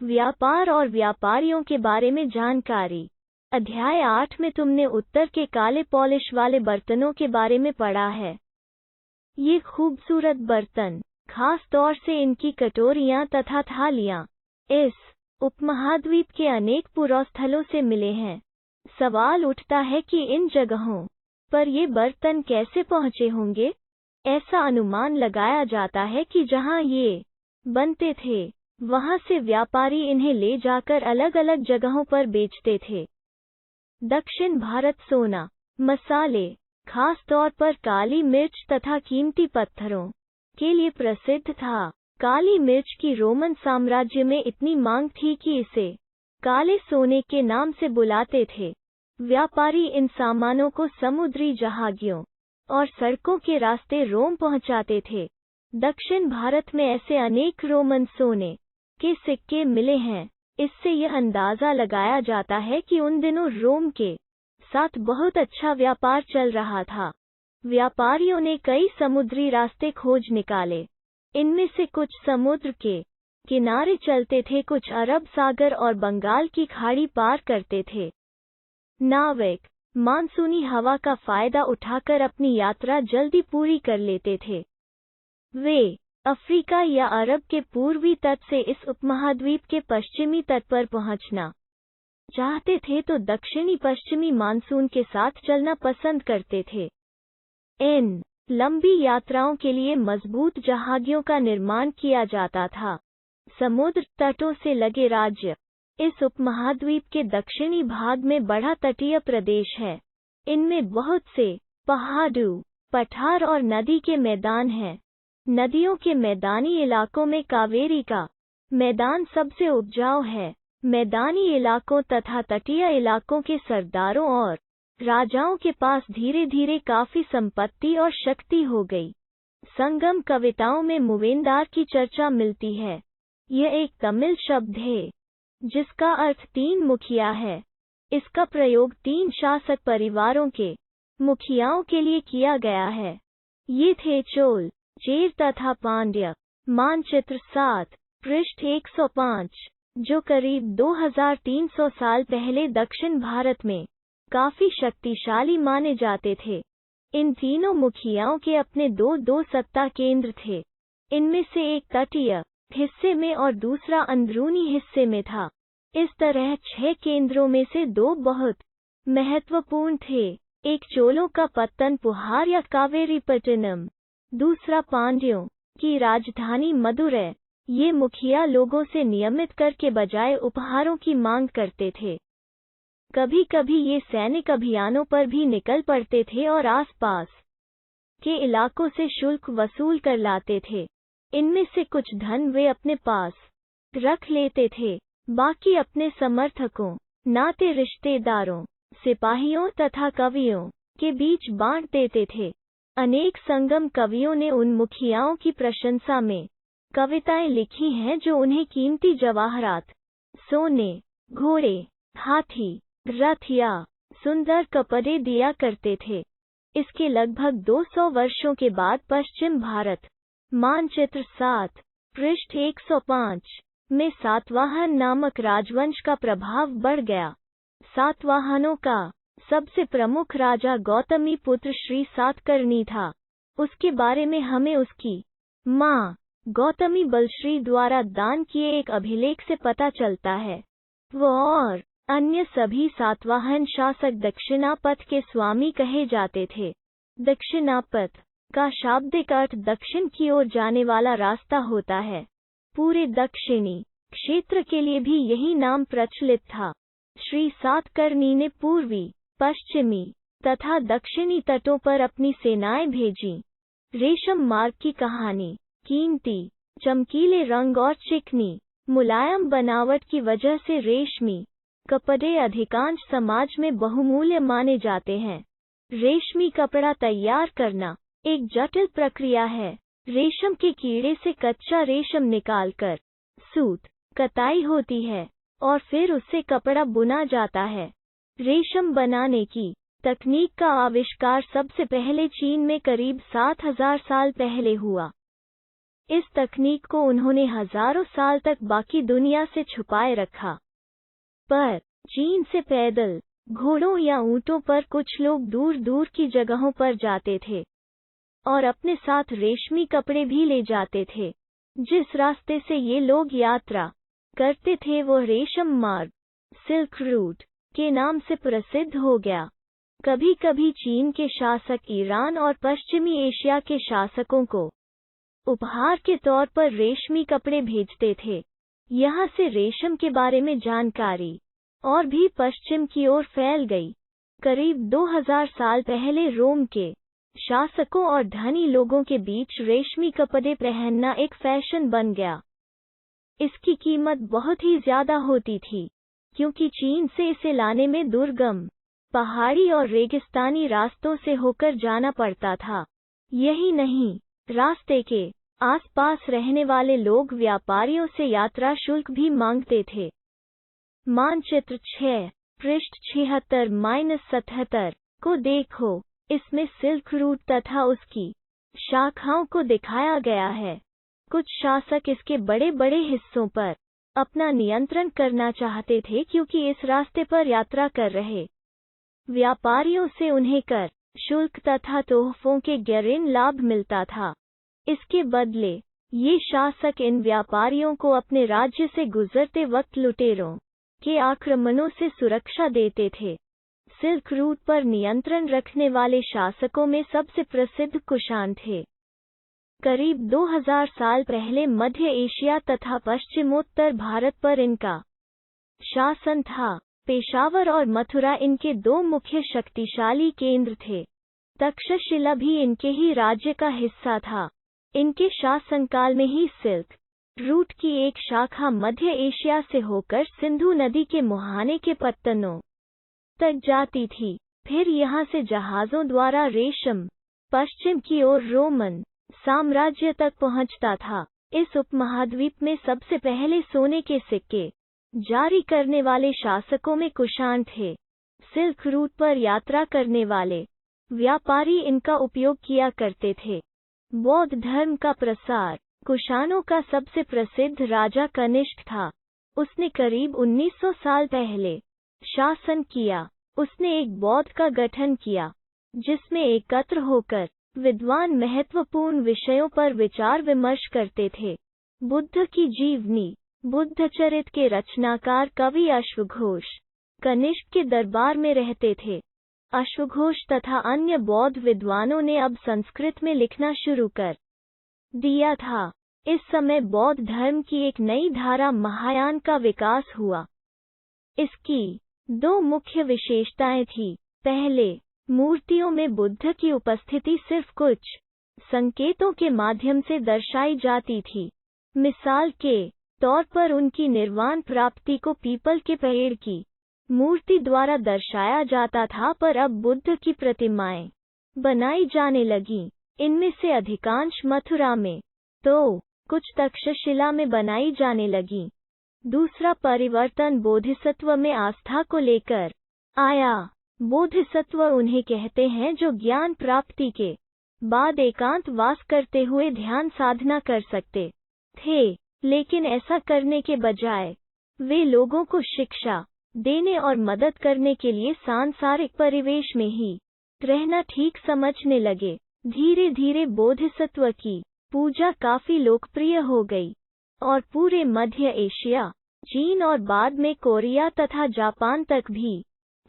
व्यापार और व्यापारियों के बारे में जानकारी। अध्याय 8 में तुमने उत्तर के काले पॉलिश वाले बर्तनों के बारे में पढ़ा है। ये खूबसूरत बर्तन, खास तौर से इनकी कटोरियां तथा थालियां, इस उपमहाद्वीप के अनेक पुरोस्थलों से मिले हैं। सवाल उठता है कि इन जगहों पर ये बर्तन कैसे पहुंचे होंगे। ऐसा अनुमान लगाया जाता है कि जहां ये बनते थे, वहां से व्यापारी इन्हें ले जाकर अलग अलग जगहों पर बेचते थे। दक्षिण भारत सोना, मसाले, खास तौर पर काली मिर्च तथा कीमती पत्थरों के लिए प्रसिद्ध था। काली मिर्च की रोमन साम्राज्य में इतनी मांग थी कि इसे काले सोने के नाम से बुलाते थे। व्यापारी इन सामानों को समुद्री जहाज़ों और सड़कों के रास्ते रोम पहुंचाते थे। दक्षिण भारत में ऐसे अनेक रोमन सोने के सिक्के मिले हैं। इससे यह अंदाजा लगाया जाता है कि उन दिनों रोम के साथ बहुत अच्छा व्यापार चल रहा था। व्यापारियों ने कई समुद्री रास्ते खोज निकाले। इनमें से कुछ समुद्र के किनारे चलते थे, कुछ अरब सागर और बंगाल की खाड़ी पार करते थे। नाविक मानसूनी हवा का फायदा उठाकर अपनी यात्रा जल्दी पूरी कर लेते थे। वे अफ्रीका या अरब के पूर्वी तट से इस उपमहाद्वीप के पश्चिमी तट पर पहुंचना चाहते थे तो दक्षिणी पश्चिमी मानसून के साथ चलना पसंद करते थे। इन लंबी यात्राओं के लिए मजबूत जहाज़ों का निर्माण किया जाता था। समुद्र तटों से लगे राज्य, इस उपमहाद्वीप के दक्षिणी भाग में बड़ा तटीय प्रदेश है। इनमें बहुत से पहाड़ू पठार और नदी के मैदान हैं। नदियों के मैदानी इलाकों में कावेरी का मैदान सबसे उपजाऊ है। मैदानी इलाकों तथा तटीय इलाकों के सरदारों और राजाओं के पास धीरे धीरे काफी संपत्ति और शक्ति हो गई। संगम कविताओं में मूवेंदार की चर्चा मिलती है। यह एक तमिल शब्द है जिसका अर्थ 3 मुखिया है। इसका प्रयोग 3 शासक परिवारों के मुखियाओं के लिए किया गया है। ये थे चोल, चेर तथा पांड्य। मानचित्र 7, पृष्ठ 105, जो करीब 2300 साल पहले दक्षिण भारत में काफी शक्तिशाली माने जाते थे। इन तीनों मुखियाओं के अपने दो सत्ता केंद्र थे। इनमें से एक तटीय हिस्से में और दूसरा अंदरूनी हिस्से में था। इस तरह 6 केंद्रों में से 2 बहुत महत्वपूर्ण थे। एक चोलों का पत्तनपुहार या कावेरीपट्टनम, दूसरा पांड्यों की राजधानी मदुरै। ये मुखिया लोगों से नियमित कर के बजाय उपहारों की मांग करते थे। कभी कभी ये सैनिक अभियानों पर भी निकल पड़ते थे और आसपास के इलाकों से शुल्क वसूल कर लाते थे। इनमें से कुछ धन वे अपने पास रख लेते थे, बाकी अपने समर्थकों, नाते रिश्तेदारों, सिपाहियों तथा कवियों के बीच बांट देते थे। अनेक संगम कवियों ने उन मुखियाओं की प्रशंसा में कविताएं लिखी हैं जो उन्हें कीमती जवाहरात, सोने, घोड़े, हाथी, रथ या सुंदर कपड़े दिया करते थे। इसके लगभग 200 वर्षों के बाद पश्चिम भारत, मानचित्र 7, पृष्ठ 105 में सातवाहन नामक राजवंश का प्रभाव बढ़ गया। सातवाहनों का सबसे प्रमुख राजा गौतमी पुत्र श्री सातकर्णी था। उसके बारे में हमें उसकी मां गौतमी बलश्री द्वारा दान किए एक अभिलेख से पता चलता है। वो और अन्य सभी सातवाहन शासक दक्षिणापथ के स्वामी कहे जाते थे। दक्षिणापथ का शाब्दिक अर्थ दक्षिण की ओर जाने वाला रास्ता होता है। पूरे दक्षिणी क्षेत्र के लिए भी यही नाम प्रचलित था। श्री सातकर्णी ने पूर्वी, पश्चिमी तथा दक्षिणी तटों पर अपनी सेनाएं भेजीं। रेशम मार्ग की कहानी, कीमती, चमकीले रंग और चिकनी, मुलायम बनावट की वजह से रेशमी कपड़े अधिकांश समाज में बहुमूल्य माने जाते हैं। रेशमी कपड़ा तैयार करना एक जटिल प्रक्रिया है। रेशम के कीड़े से कच्चा रेशम निकालकर सूत कताई होती है और फिर उससे कपड़ा बुना जाता है। रेशम बनाने की तकनीक का आविष्कार सबसे पहले चीन में करीब 7000 साल पहले हुआ। इस तकनीक को उन्होंने हजारों साल तक बाकी दुनिया से छुपाए रखा। पर चीन से पैदल, घोड़ों या ऊंटों पर कुछ लोग दूर दूर की जगहों पर जाते थे और अपने साथ रेशमी कपड़े भी ले जाते थे। जिस रास्ते से ये लोग यात्रा करते थे वो रेशम मार्ग, सिल्क रूट के नाम से प्रसिद्ध हो गया। कभी कभी चीन के शासक ईरान और पश्चिमी एशिया के शासकों को उपहार के तौर पर रेशमी कपड़े भेजते थे। यहाँ से रेशम के बारे में जानकारी और भी पश्चिम की ओर फैल गई। करीब 2000 साल पहले रोम के शासकों और धनी लोगों के बीच रेशमी कपड़े पहनना एक फैशन बन गया। इसकी कीमत बहुत ही ज्यादा होती थी क्योंकि चीन से इसे लाने में दुर्गम, पहाड़ी और रेगिस्तानी रास्तों से होकर जाना पड़ता था। यही नहीं, रास्ते के आसपास रहने वाले लोग व्यापारियों से यात्रा शुल्क भी मांगते थे। मानचित्र 6 पृष्ठ 76-77 को देखो। इसमें सिल्क रूट तथा उसकी शाखाओं को दिखाया गया है। कुछ शासक इसके बड़े बड़े हिस्सों पर अपना नियंत्रण करना चाहते थे क्योंकि इस रास्ते पर यात्रा कर रहे व्यापारियों से उन्हें कर, शुल्क तथा तोहफों के गहन लाभ मिलता था। इसके बदले ये शासक इन व्यापारियों को अपने राज्य से गुजरते वक्त लुटेरों के आक्रमणों से सुरक्षा देते थे। सिल्क रूट पर नियंत्रण रखने वाले शासकों में सबसे प्रसिद्ध कुषाण थे। करीब 2000 साल पहले मध्य एशिया तथा पश्चिमोत्तर भारत पर इनका शासन था। पेशावर और मथुरा इनके दो मुख्य शक्तिशाली केंद्र थे। तक्षशिला भी इनके ही राज्य का हिस्सा था। इनके शासनकाल में ही सिल्क रूट की एक शाखा मध्य एशिया से होकर सिंधु नदी के मुहाने के पत्तनों तक जाती थी। फिर यहाँ से जहाज़ों द्वारा रेशम पश्चिम की ओर रोमन साम्राज्य तक पहुँचता था। इस उपमहाद्वीप में सबसे पहले सोने के सिक्के जारी करने वाले शासकों में कुषाण थे। सिल्क रूट पर यात्रा करने वाले व्यापारी इनका उपयोग किया करते थे। बौद्ध धर्म का प्रसार। कुषाणों का सबसे प्रसिद्ध राजा कनिष्क था। उसने करीब 1900 साल पहले शासन किया। उसने एक बौद्ध का गठन किया जिसमें एकत्र होकर विद्वान महत्वपूर्ण विषयों पर विचार विमर्श करते थे। बुद्ध की जीवनी। बुद्धचरित के रचनाकार कवि अश्वघोष कनिष्क के दरबार में रहते थे। अश्वघोष तथा अन्य बौद्ध विद्वानों ने अब संस्कृत में लिखना शुरू कर दिया था। इस समय बौद्ध धर्म की एक नई धारा महायान का विकास हुआ। इसकी दो मुख्य विशेषताएं थीं। पहले, मूर्तियों में बुद्ध की उपस्थिति सिर्फ कुछ संकेतों के माध्यम से दर्शाई जाती थी। मिसाल के तौर पर उनकी निर्वाण प्राप्ति को पीपल के पेड़ की मूर्ति द्वारा दर्शाया जाता था, पर अब बुद्ध की प्रतिमाएं बनाई जाने लगीं। इनमें से अधिकांश मथुरा में तो कुछ तक्षशिला में बनाई जाने लगीं। दूसरा परिवर्तन बोधिसत्व में आस्था को लेकर आया। बोधिसत्व उन्हें कहते हैं जो ज्ञान प्राप्ति के बाद एकांत वास करते हुए ध्यान साधना कर सकते थे, लेकिन ऐसा करने के बजाय वे लोगों को शिक्षा देने और मदद करने के लिए सांसारिक परिवेश में ही रहना ठीक समझने लगे। धीरे धीरे बोधिसत्व की पूजा काफी लोकप्रिय हो गई और पूरे मध्य एशिया, चीन और बाद में कोरिया तथा जापान तक भी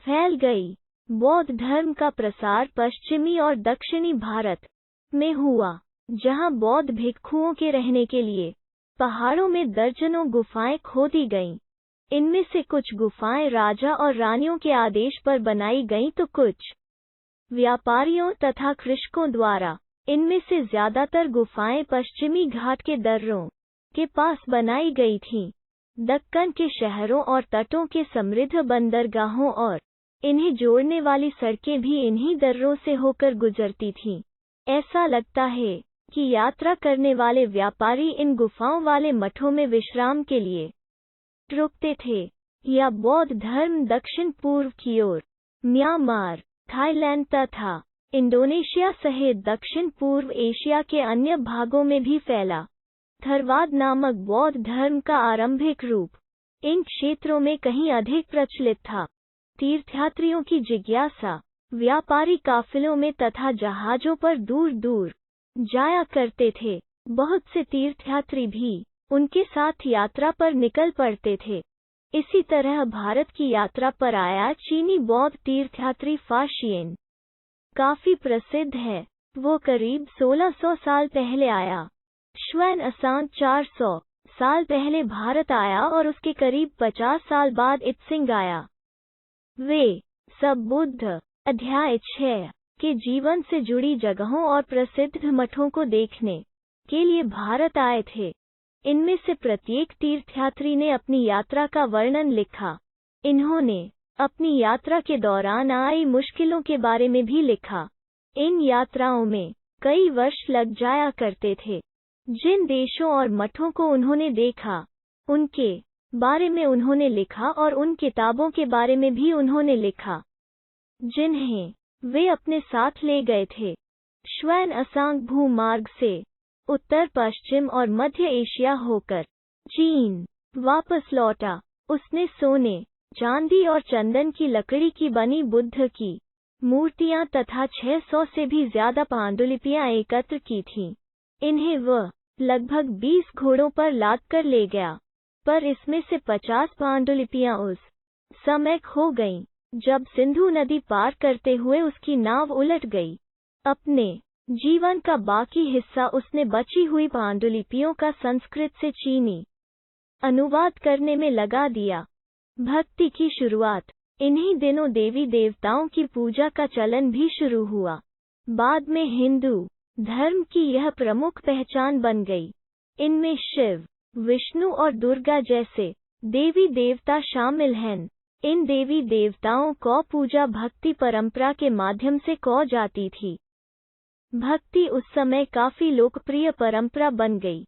फैल गई। बौद्ध धर्म का प्रसार पश्चिमी और दक्षिणी भारत में हुआ, जहां बौद्ध भिक्षुओं के रहने के लिए पहाड़ों में दर्जनों गुफाएं खोदी गईं। इनमें से कुछ गुफाएं राजा और रानियों के आदेश पर बनाई गईं तो कुछ व्यापारियों तथा कृषकों द्वारा। इनमें से ज्यादातर गुफाएं पश्चिमी घाट के दर्रों के पास बनाई गई थीं। दक्कन के शहरों और तटों के समृद्ध बंदरगाहों और इन्हें जोड़ने वाली सड़कें भी इन्हीं दर्रों से होकर गुजरती थीं। ऐसा लगता है कि यात्रा करने वाले व्यापारी इन गुफाओं वाले मठों में विश्राम के लिए रुकते थे, या बौद्ध धर्म दक्षिण पूर्व की ओर म्यांमार, थाईलैंड तथा इंडोनेशिया सहित दक्षिण पूर्व एशिया के अन्य भागों में भी फैला। थरवाद नामक बौद्ध धर्म का आरंभिक रूप इन क्षेत्रों में कहीं अधिक प्रचलित था। तीर्थयात्रियों की जिज्ञासा व्यापारी काफिलों में तथा जहाजों पर दूर दूर जाया करते थे। बहुत से तीर्थयात्री भी उनके साथ यात्रा पर निकल पड़ते थे। इसी तरह भारत की यात्रा पर आया चीनी बौद्ध तीर्थयात्री फाशियन काफी प्रसिद्ध है। वो करीब 1600 साल पहले आया। श्वेन असांग 400 साल पहले भारत आया और उसके करीब 50 साल बाद इत्सिंग आया। वे सब बुद्ध अध्याय 6 के जीवन से जुड़ी जगहों और प्रसिद्ध मठों को देखने के लिए भारत आए थे। इनमें से प्रत्येक तीर्थयात्री ने अपनी यात्रा का वर्णन लिखा। इन्होंने अपनी यात्रा के दौरान आई मुश्किलों के बारे में भी लिखा। इन यात्राओं में कई वर्ष लग जाया करते थे। जिन देशों और मठों को उन्होंने देखा उनके बारे में उन्होंने लिखा और उन किताबों के बारे में भी उन्होंने लिखा जिन्हें वे अपने साथ ले गए थे। श्वेन असांग भूमार्ग से उत्तर पश्चिम और मध्य एशिया होकर चीन वापस लौटा। उसने सोने, चांदी और चंदन की लकड़ी की बनी बुद्ध की मूर्तियां तथा 600 से भी ज्यादा पांडुलिपियां एकत्र की थीं। इन्हें वह लगभग 20 घोड़ों पर लाद कर ले गया, पर इसमें से 50 पांडुलिपियां उस समय खो गईं जब सिंधु नदी पार करते हुए उसकी नाव उलट गई। अपने जीवन का बाकी हिस्सा उसने बची हुई पांडुलिपियों का संस्कृत से चीनी अनुवाद करने में लगा दिया। भक्ति की शुरुआत इन्हीं दिनों देवी देवताओं की पूजा का चलन भी शुरू हुआ। बाद में हिंदू धर्म की यह प्रमुख पहचान बन गई। इनमें शिव, विष्णु और दुर्गा जैसे देवी देवता शामिल हैं। इन देवी देवताओं को पूजा भक्ति परंपरा के माध्यम से की जाती थी। भक्ति उस समय काफी लोकप्रिय परंपरा बन गई।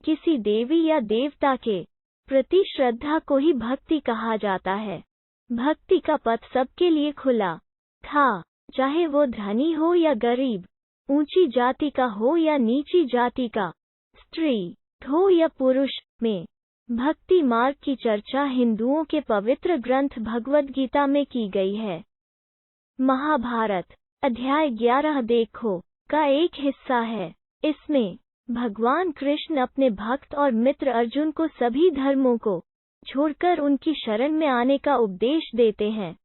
किसी देवी या देवता के प्रति श्रद्धा को ही भक्ति कहा जाता है। भक्ति का पथ सबके लिए खुला था, चाहे वो धनी हो या गरीब, ऊंची जाति का हो या नीची जाति का, स्त्री हो या पुरुष। में भक्ति मार्ग की चर्चा हिंदुओं के पवित्र ग्रंथ भगवद गीता में की गई है। महाभारत अध्याय 11 देखो का एक हिस्सा है। इसमें भगवान कृष्ण अपने भक्त और मित्र अर्जुन को सभी धर्मों को छोड़कर उनकी शरण में आने का उपदेश देते हैं,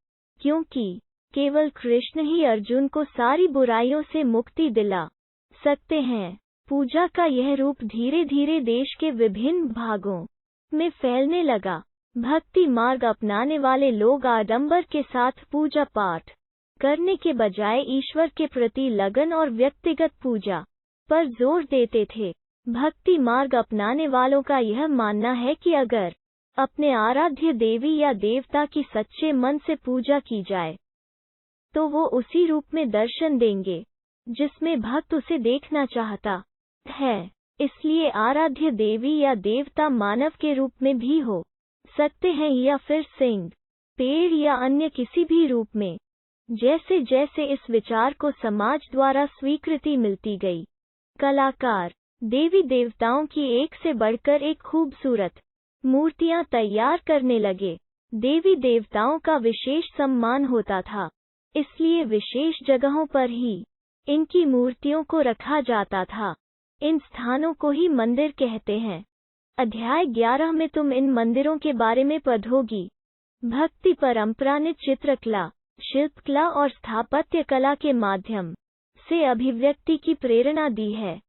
क्योंकि केवल कृष्ण ही अर्जुन को सारी बुराइयों से मुक्ति दिला सकते हैं। पूजा का यह रूप धीरे धीरे देश के विभिन्न भागों में फैलने लगा। भक्ति मार्ग अपनाने वाले लोग आडंबर के साथ पूजा पाठ करने के बजाय ईश्वर के प्रति लगन और व्यक्तिगत पूजा पर जोर देते थे। भक्ति मार्ग अपनाने वालों का यह मानना है कि अगर अपने आराध्य देवी या देवता की सच्चे मन से पूजा की जाए तो वो उसी रूप में दर्शन देंगे जिसमें भक्त उसे देखना चाहता है। इसलिए आराध्य देवी या देवता मानव के रूप में भी हो सकते हैं या फिर सिंह, पेड़ या अन्य किसी भी रूप में। जैसे जैसे इस विचार को समाज द्वारा स्वीकृति मिलती गई, कलाकार देवी देवताओं की एक से बढ़कर एक खूबसूरत मूर्तियां तैयार करने लगे। देवी देवताओं का विशेष सम्मान होता था, इसलिए विशेष जगहों पर ही इनकी मूर्तियों को रखा जाता था। इन स्थानों को ही मंदिर कहते हैं। अध्याय 11 में तुम इन मंदिरों के बारे में पढ़ोगी। भक्ति परंपरा ने चित्रकला, शिल्पकला और स्थापत्य कला के माध्यम से अभिव्यक्ति की प्रेरणा दी है।